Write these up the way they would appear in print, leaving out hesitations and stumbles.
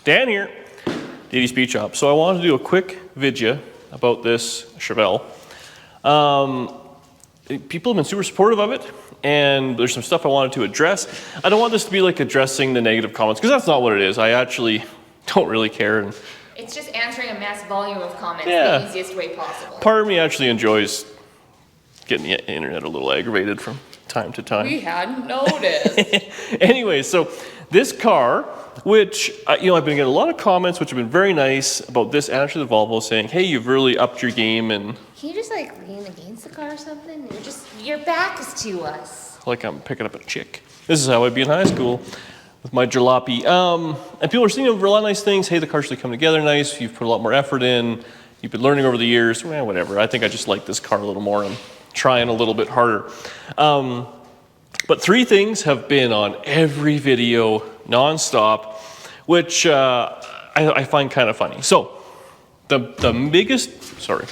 Dan here, DD Speed Shop. So I wanted to do a quick video about this Chevelle. People have been super supportive of it, and there's some stuff I wanted to address. I don't want this to be like addressing the negative comments, because that's not what it is. I actually don't really care. And it's just answering a mass volume of comments the easiest way possible. Part of me actually enjoys getting the internet a little aggravated from time to time. We hadn't noticed. Anyway, so this car, which, I've been getting a lot of comments, which have been very nice about this, and actually the Volvo, saying, hey, you've really upped your game. And can you just like lean against the car or something? Your back is to us. Like I'm picking up a chick. This is how I'd be in high school with my jalopy. And people are saying a lot of nice things. Hey, the car's really coming together nice. You've put a lot more effort in. You've been learning over the years. Well, whatever. I think I just like this car a little more. I'm trying a little bit harder. But three things have been on every video nonstop, which I find kind of funny. So the biggest, sorry.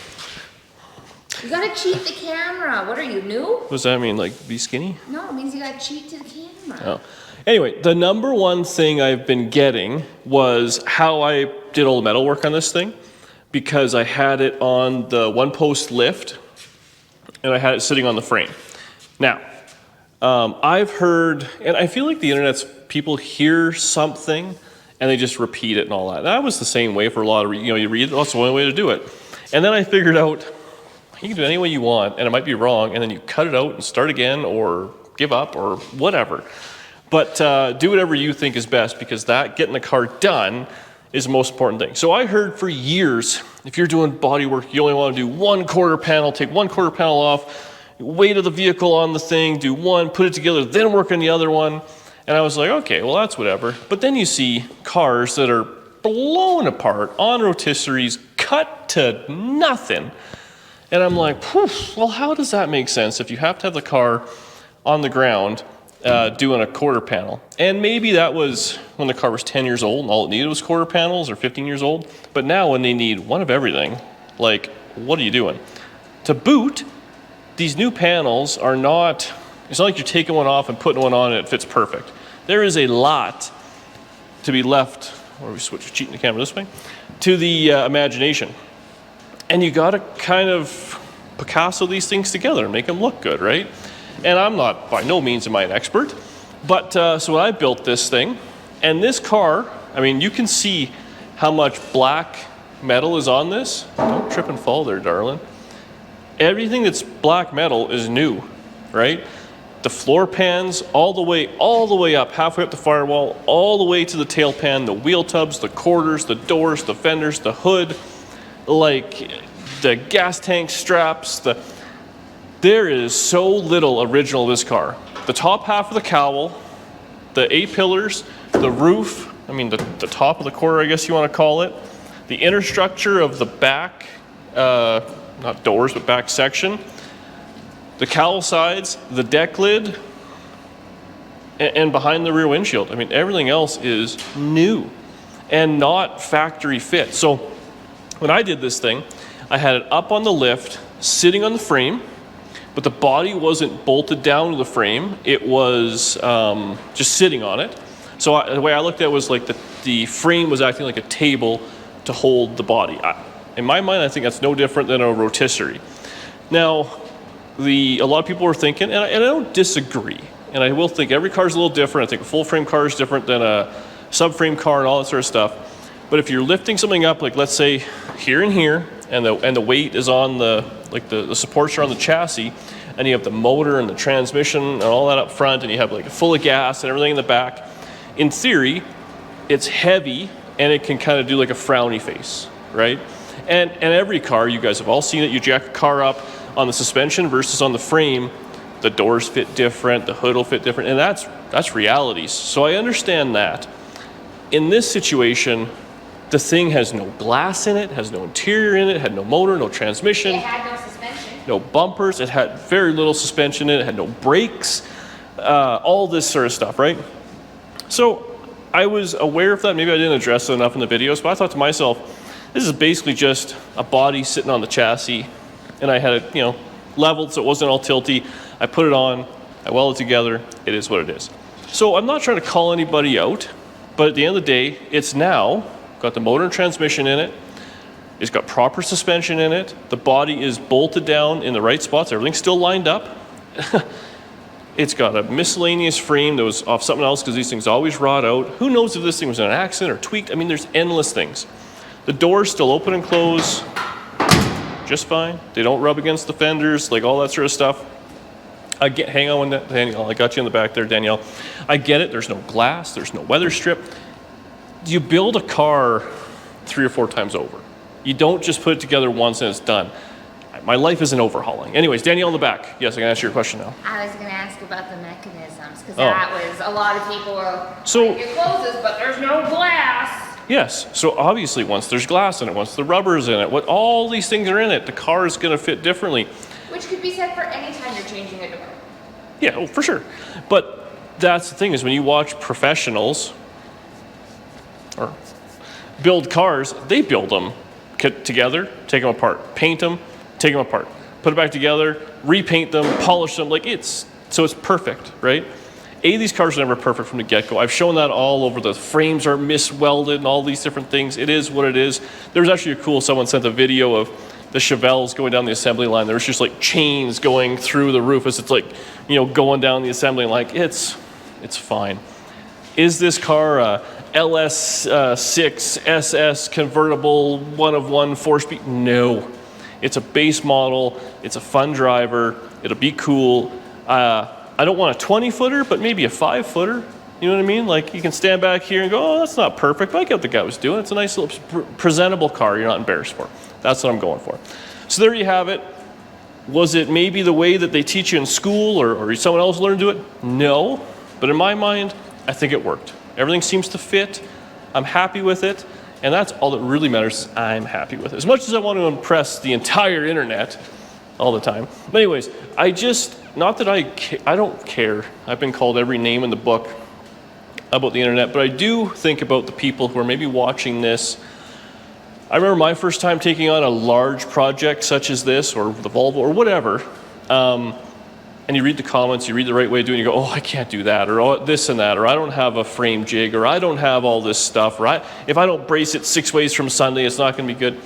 You gotta cheat the camera. What are you, new? What does that mean, like be skinny? No, it means you gotta cheat to the camera. Oh. Anyway, the number one thing I've been getting was how I did all the metal work on this thing, because I had it on the one-post lift and I had it sitting on the frame. Now, I've heard, and I feel like the internet's, people hear something and they just repeat it and all that. That was the same way for a lot of, you read it, that's the only way to do it. And then I figured out, you can do it any way you want, and it might be wrong, and then you cut it out and start again, or give up, or whatever. But do whatever you think is best, because getting the car done is the most important thing. So I heard for years, if you're doing body work, you only want to do one quarter panel, take one quarter panel off, weight of the vehicle on the thing, do one, put it together, then work on the other one. And I was like, okay, well, that's whatever. But then you see cars that are blown apart on rotisseries, cut to nothing. And I'm like, well, how does that make sense if you have to have the car on the ground doing a quarter panel? And maybe that was when the car was 10 years old and all it needed was quarter panels, or 15 years old. But now when they need one of everything, like, what are you doing? To boot, these new panels are not, it's not like you're taking one off and putting one on and it fits perfect. There is a lot to be left, or we switch, cheating the camera this way, to the imagination. And you gotta kind of Picasso these things together and make them look good, right? And I'm not, by no means am I an expert, but so when I built this thing, and this car, I mean, you can see how much black metal is on this. Don't trip and fall there, darling. Everything that's black metal is new, right? The floor pans all the way up, halfway up the firewall, all the way to the tail pan, the wheel tubs, the quarters, the doors, the fenders, the hood, like the gas tank straps. There is so little original of this car. The top half of the cowl, the A-pillars, the roof, I mean the top of the quarter, I guess you want to call it, the inner structure of the back, not doors, but back section, the cowl sides, the deck lid, and behind the rear windshield. I mean, everything else is new and not factory fit. So when I did this thing, I had it up on the lift, sitting on the frame, but the body wasn't bolted down to the frame. It was just sitting on it. So the way I looked at it was like the frame was acting like a table to hold the body. In my mind, I think that's no different than a rotisserie. Now, a lot of people were thinking, and I don't disagree, and I will think every car is a little different. I think a full frame car is different than a subframe car and all that sort of stuff. But if you're lifting something up, like let's say here and here, and the weight is on the supports are on the chassis, and you have the motor and the transmission and all that up front, and you have like full of gas and everything in the back, in theory, it's heavy and it can kind of do like a frowny face, right? And every car, you guys have all seen it, you jack a car up on the suspension versus on the frame, the doors fit different, the hood will fit different, and that's realities. So I understand that. In this situation, the thing has no glass in it, has no interior in it, had no motor, no transmission. It had no suspension. No bumpers, it had very little suspension in it, had no brakes, all this sort of stuff, right? So I was aware of that. Maybe I didn't address it enough in the videos, but I thought to myself, this is basically just a body sitting on the chassis, and I had it, leveled so it wasn't all tilty. I put it on, I welded it together, it is what it is. So I'm not trying to call anybody out. But at the end of the day, it's now got the motor and transmission in it. It's got proper suspension in it. The body is bolted down in the right spots. Everything's still lined up. It's got a miscellaneous frame that was off something else because these things always rot out. Who knows if this thing was in an accident or tweaked? I mean, there's endless things. The doors still open and close just fine. They don't rub against the fenders, like all that sort of stuff. Hang on, Danielle. I got you in the back there, Danielle. I get it. There's no glass. There's no weather strip. You build a car 3 or 4 times over. You don't just put it together once and it's done. My life isn't overhauling. Anyways, Danielle in the back. Yes, I can answer your question now. I was going to ask about the mechanisms, because that was, a lot of people are, so, it closes, but there's no glass. Yes, so obviously once there's glass in it, once the rubber's in it, all these things are in it, the car is going to fit differently. Which could be said for any time you're changing a door. Yeah, oh, for sure. But that's the thing is when you watch professionals or build cars, they build them together, take them apart, paint them, take them apart, put it back together, repaint them, polish them, so it's perfect, right? These cars are never perfect from the get-go. I've shown that all over. The frames are miswelded and all these different things. It is what it is. There's actually someone sent a video of the Chevelles going down the assembly line. There was just like chains going through the roof as it's like, going down the assembly line. It's fine. Is this car a LS6 SS convertible 1-of-1 4-speed? No. It's a base model. It's a fun driver. It'll be cool. I don't want a 20-footer, but maybe a 5-footer. You know what I mean? Like you can stand back here and go, oh, that's not perfect, but I get what the guy was doing. It's a nice little presentable car you're not embarrassed for. That's what I'm going for. So there you have it. Was it maybe the way that they teach you in school or someone else learned to do it? No. But in my mind, I think it worked. Everything seems to fit. I'm happy with it. And that's all that really matters is I'm happy with it. As much as I want to impress the entire internet all the time. But anyways, I don't care. I've been called every name in the book about the internet, but I do think about the people who are maybe watching this. I remember my first time taking on a large project such as this, or the Volvo, or whatever, and you read the comments, you read the right way of doing it, you go, oh, I can't do that, or oh, this and that, or I don't have a frame jig, or I don't have all this stuff, or if I don't brace it 6 ways from Sunday, it's not going to be good.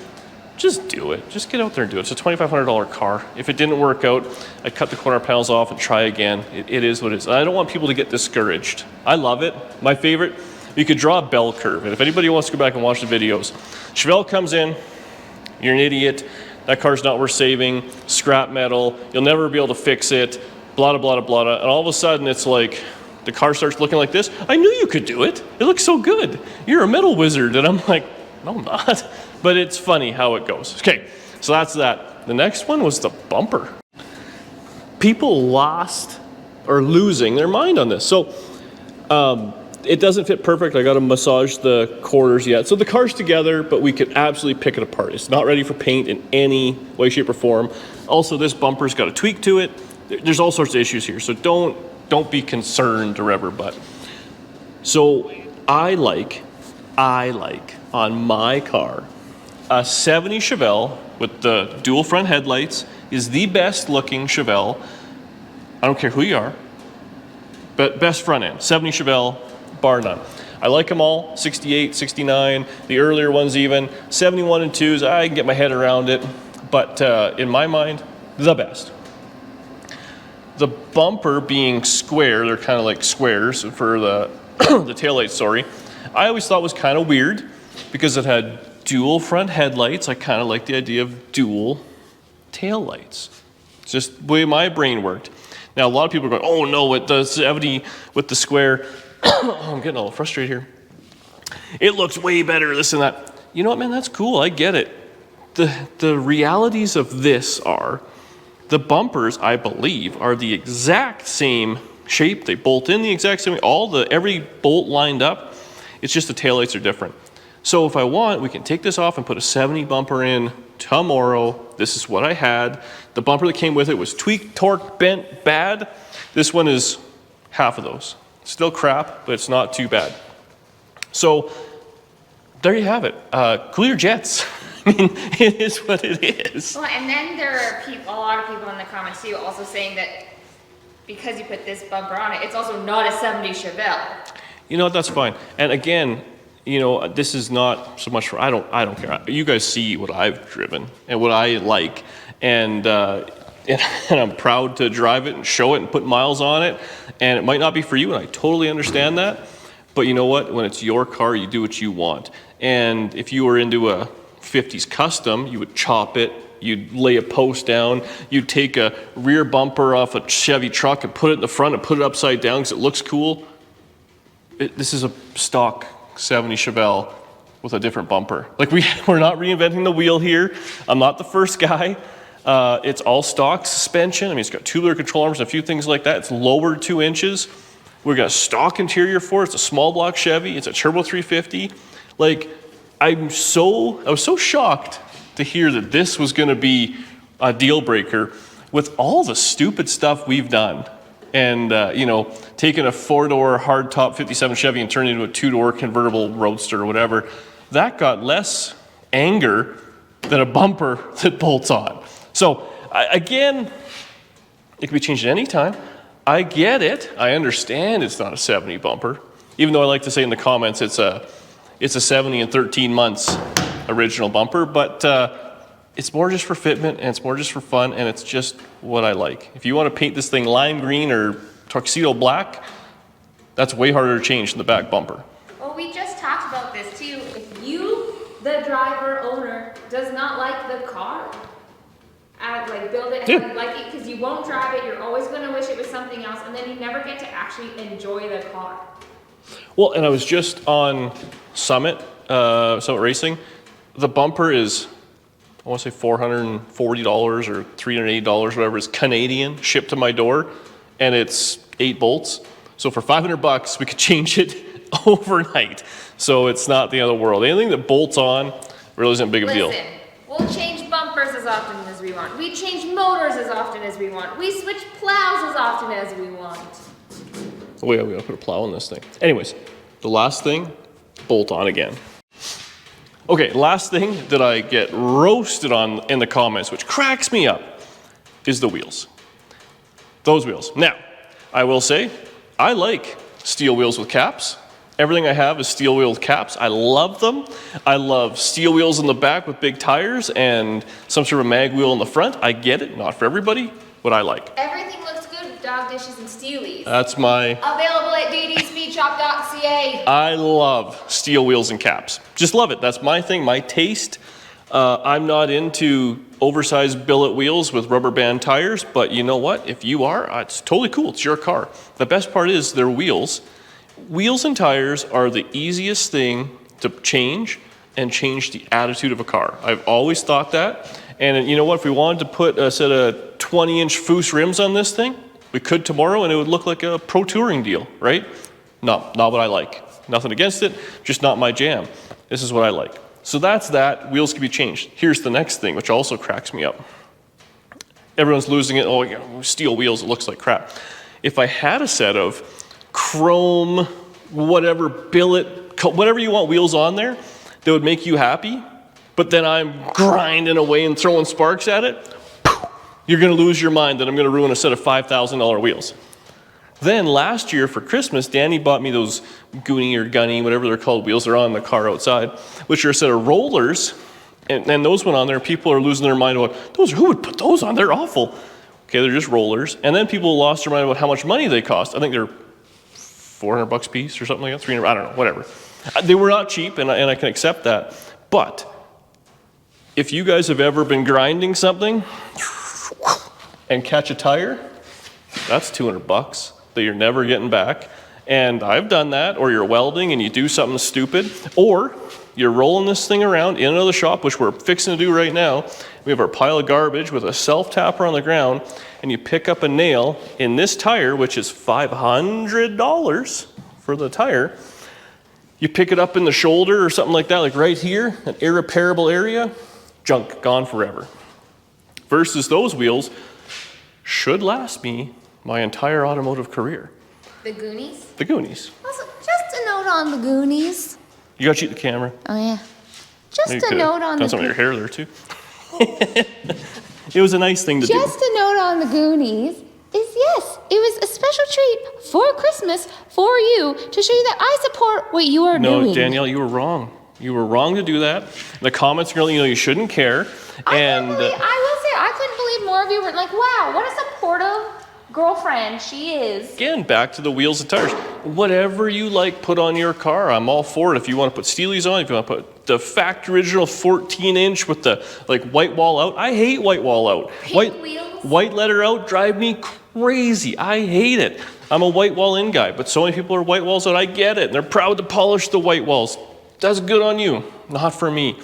Just do it. Just get out there and do it. It's a $2,500 car. If it didn't work out, I'd cut the corner panels off and try again. It is what it is. And I don't want people to get discouraged. I love it. My favorite, you could draw a bell curve. And if anybody wants to go back and watch the videos, Chevelle comes in, you're an idiot, that car's not worth saving, scrap metal, you'll never be able to fix it, blah, blah, blah, blah, blah. And all of a sudden it's like, the car starts looking like this. I knew you could do it. It looks so good. You're a metal wizard. And I'm like, no, I'm not. But it's funny how it goes. Okay, so that's that. The next one was the bumper. People lost or losing their mind on this. So it doesn't fit perfect. I got to massage the corners yet. So the car's together, but we could absolutely pick it apart. It's not ready for paint in any way, shape, or form. Also, this bumper's got a tweak to it. There's all sorts of issues here. So don't be concerned or ever, but. So I like on my car, a 70 Chevelle with the dual front headlights is the best looking Chevelle. I don't care who you are, but best front end, 70 Chevelle, bar none. I like them all, 68, 69, the earlier ones even, 71 and 2s, I can get my head around it, but in my mind, the best. The bumper being square, they're kind of like squares for the, the taillights, sorry, I always thought was kind of weird because it had dual front headlights. I kind of like the idea of dual taillights. It's just the way my brain worked. Now, a lot of people are going, oh no, with the 70 with the square, I'm getting a little frustrated here. It looks way better, this and that. You know what, man, that's cool, I get it. The realities of this are, the bumpers, I believe, are the exact same shape. They bolt in the exact same way, every bolt lined up. It's just the taillights are different. So if I want, we can take this off and put a 70 bumper in tomorrow. This is what I had. The bumper that came with it was tweaked, torqued, bent, bad. This one is half of those. Still crap, but it's not too bad. So there you have it. Cool your jets. I mean, it is what it is. Well, and then there are a lot of people in the comments too also saying that because you put this bumper on it, it's also not a 70 Chevelle. You know what? That's fine. And again, you know, this is not so much for, I don't care. You guys see what I've driven and what I like. And I'm proud to drive it and show it and put miles on it. And it might not be for you, and I totally understand that. But you know what? When it's your car, you do what you want. And if you were into a 50s custom, you would chop it. You'd lay a post down. You'd take a rear bumper off a Chevy truck and put it in the front and put it upside down because it looks cool. This is a stock 70 Chevelle with a different bumper. Like we're not reinventing the wheel here. I'm not the first guy. It's all stock suspension. I mean, it's got tubular control arms and a few things like that. It's lowered 2 inches. We've got a stock interior for it. It's a small block Chevy. It's a turbo 350. Like, I was so shocked to hear that this was going to be a deal breaker with all the stupid stuff we've done. And, you know, taking a 4-door hardtop 57 Chevy and turning it into a 2-door convertible Roadster or whatever, that got less anger than a bumper that bolts on. So, again, it can be changed at any time. I get it. I understand it's not a 70 bumper, even though I like to say in the comments it's a 70 and 13 months original bumper, but it's more just for fitment and it's more just for fun and it's just what I like. If you want to paint this thing lime green or tuxedo black, that's way harder to change than the back bumper. Well, we just talked about this too. If you, the driver owner, does not like the car, build it how you like it, because you won't drive it, you're always going to wish it was something else, and then you never get to actually enjoy the car. Well, and I was just on Summit Racing. The bumper is, I want to say $440 or $380, whatever, is Canadian, shipped to my door, and it's 8 bolts. So for $500, we could change it overnight. So it's not the end of the world. Anything that bolts on really isn't big of a deal. Listen, we'll change bumpers as often as we want. We change motors as often as we want. We switch plows as often as we want. Oh yeah, we gotta put a plow on this thing. Anyways, the last thing, bolt on again. Okay, last thing that I get roasted on in the comments, which cracks me up, is the wheels. Those wheels. Now, I will say, I like steel wheels with caps. Everything I have is steel wheel with caps. I love them. I love steel wheels in the back with big tires and some sort of mag wheel in the front. I get it, not for everybody, but I like. Everything looks good with dog dishes and steelies. That's my... Available at ddspeedshop.ca. I love steel wheels and caps. Just love it. That's my thing, my taste. I'm not into oversized billet wheels with rubber band tires, but you know what? If you are, it's totally cool. It's your car. The best part is they're wheels. Wheels and tires are the easiest thing to change and change the attitude of a car. I've always thought that. And you know what? If we wanted to put a set of 20-inch Foose rims on this thing, we could tomorrow and it would look like a pro touring deal, right? Not what I like. Nothing against it, just not my jam. This is what I like. So that's that. Wheels can be changed. Here's the next thing, which also cracks me up. Everyone's losing it. Oh, yeah, steel wheels, it looks like crap. If I had a set of chrome, whatever, billet, whatever you want wheels on there that would make you happy, but then I'm grinding away and throwing sparks at it, you're going to lose your mind that I'm going to ruin a set of $5,000 wheels. Then last year for Christmas, Danny bought me those Goonie or Gunny, whatever they're called, wheels that are on the car outside, which are a set of rollers, and those went on there. People are losing their mind about, who would put those on? They're awful. Okay, they're just rollers. And then people lost their mind about how much money they cost. I think they're $400 a piece or something like that, 300, I don't know, whatever. They were not cheap, and I can accept that. But if you guys have ever been grinding something and catch a tire, that's $200 that you're never getting back. And I've done that, or you're welding and you do something stupid, or you're rolling this thing around in another shop, which we're fixing to do right now. We have our pile of garbage with a self-tapper on the ground, and you pick up a nail in this tire, which is $500 for the tire. You pick it up in the shoulder or something like that, like right here, an irreparable area, junk, gone forever. Versus those wheels should last me my entire automotive career. The Goonies? The Goonies. Also, just a note on the Goonies. You gotta cheat the camera. Oh yeah. Just a note on the done some of your hair there too. It was a nice thing to do. Just a note on the Goonies. is yes, it was a special treat for Christmas for you to show you that I support what you are doing. No, Danielle, you were wrong. You were wrong to do that. The comments are going to let you know you shouldn't care. I will say, I couldn't believe more of you were like, wow, what a supportive girlfriend she is. Again, back to the wheels and tires. Whatever you like, put on your car. I'm all for it. If you want to put Steely's on, if you want to put the factory original 14-inch with the like white wall out. I hate white wall out. Pink wheels. White letter out drive me crazy. I hate it. I'm a white wall in guy, but so many people are white walls out. I get it. And they're proud to polish the white walls. That's good on you, not for me.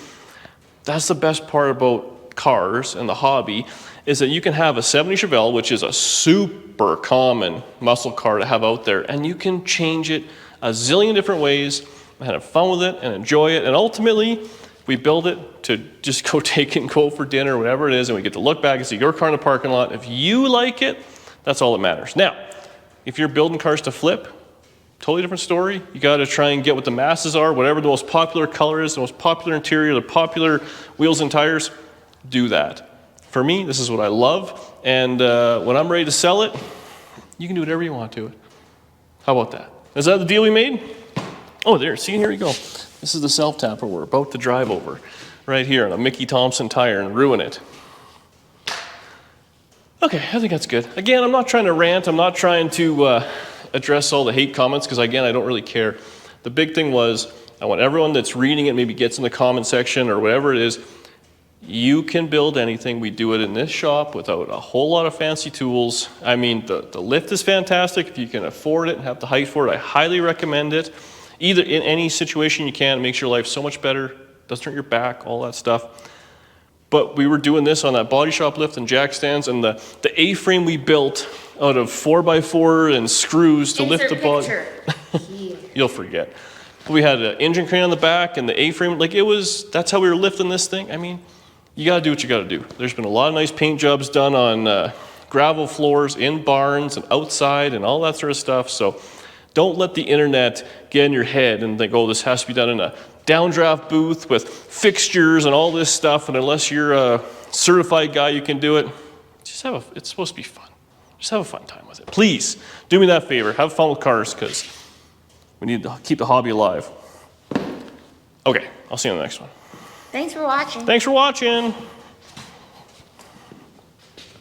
That's the best part about cars and the hobby is that you can have a 70 Chevelle, which is a super common muscle car to have out there, and you can change it a zillion different ways and have fun with it and enjoy it. And ultimately, we build it to just go take it and go for dinner, whatever it is, and we get to look back and see your car in the parking lot. If you like it, that's all that matters. Now, if you're building cars to flip, totally different story. You got to try and get what the masses are, whatever the most popular color is, the most popular interior, the popular wheels and tires, do that. For me, this is what I love, and when I'm ready to sell it, you can do whatever you want to it. How about that? Is that the deal we made? Oh, there, see, here we go. This is the self-tapper we're about to drive over right here on a Mickey Thompson tire and ruin it. Okay, I think that's good. Again, I'm not trying to rant. I'm not trying to address all the hate comments because, again, I don't really care. The big thing was I want everyone that's reading it maybe gets in the comment section or whatever it is. You can build anything. We do it in this shop without a whole lot of fancy tools. I mean, the lift is fantastic. If you can afford it and have the height for it, I highly recommend it. Either in any situation you can, it makes your life so much better. Doesn't hurt your back, all that stuff. But we were doing this on that body shop lift and jack stands, and the A-frame we built out of 4x4 and screws to lift the body. You'll forget. We had an engine crane on the back and the A-frame, like that's how we were lifting this thing. I mean, you gotta do what you gotta do. There's been a lot of nice paint jobs done on gravel floors, in barns and outside and all that sort of stuff. So don't let the internet get in your head and think, oh, this has to be done in a downdraft booth with fixtures and all this stuff. And unless you're a certified guy, you can do it. It's supposed to be fun. Just have a fun time with it. Please do me that favor. Have fun with cars because we need to keep the hobby alive. Okay, I'll see you on the next one. Thanks for watching. Thanks for watching.